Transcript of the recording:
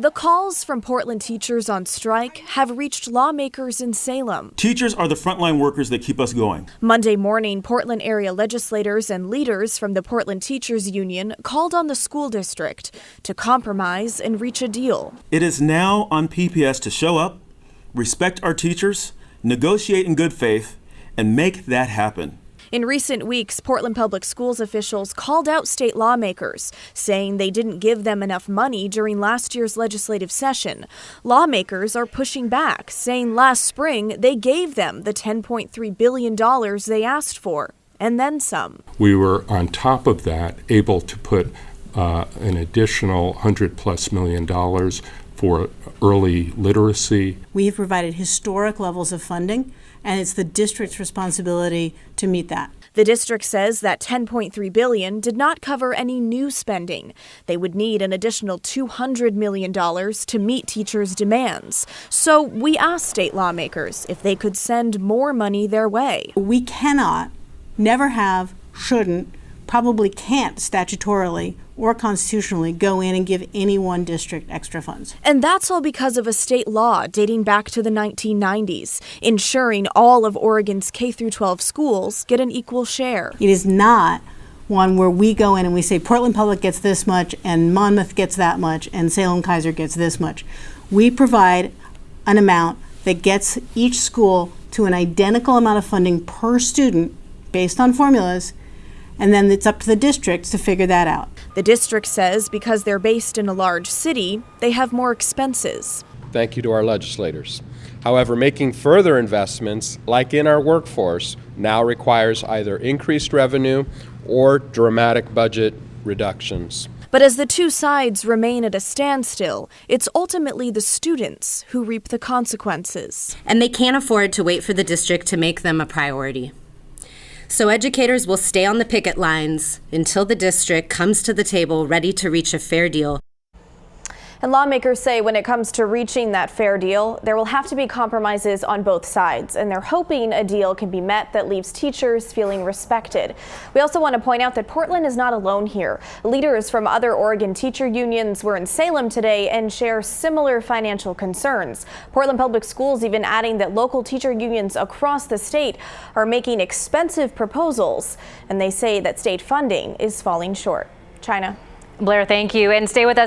The calls from Portland teachers on strike have reached lawmakers in Salem. Teachers are the frontline workers that keep us going. Monday morning, Portland area legislators and leaders from the Portland Teachers Union called on the school district to compromise and reach a deal. It is now on PPS to show up, respect our teachers, negotiate in good faith, and make that happen. In recent weeks, Portland Public Schools officials called out state lawmakers, saying they didn't give them enough money during last year's legislative session. Lawmakers are pushing back, saying last spring they gave them the $10.3 billion they asked for, and then some. We were on top of that able to put an additional $100+ million for early literacy. We have provided historic levels of funding, and it's the district's responsibility to meet that. The district says that $10.3 billion did not cover any new spending. They would need an additional $200 million to meet teachers' demands. So we asked state lawmakers if they could send more money their way. We cannot, never have, shouldn't, probably can't statutorily or constitutionally go in and give any one district extra funds. And that's all because of a state law dating back to the 1990s, ensuring all of Oregon's K-12 schools get an equal share. It is not one where we go in and we say Portland Public gets this much and Monmouth gets that much and Salem-Keizer gets this much. We provide an amount that gets each school to an identical amount of funding per student based on formulas, and then it's up to the districts to figure that out. The district says because they're based in a large city, they have more expenses. Thank you to our legislators. However, making further investments, like in our workforce, now requires either increased revenue or dramatic budget reductions. But as the two sides remain at a standstill, it's ultimately the students who reap the consequences. And they can't afford to wait for the district to make them a priority. So educators will stay on the picket lines until the district comes to the table ready to reach a fair deal. And lawmakers say when it comes to reaching that fair deal, there will have to be compromises on both sides, and they're hoping a deal can be met that leaves teachers feeling respected. We also want to point out that Portland is not alone here. Leaders from other Oregon teacher unions were in Salem today and share similar financial concerns. Portland Public Schools even adding that local teacher unions across the state are making expensive proposals, and they say that state funding is falling short. China. Blair, thank you, and stay with us.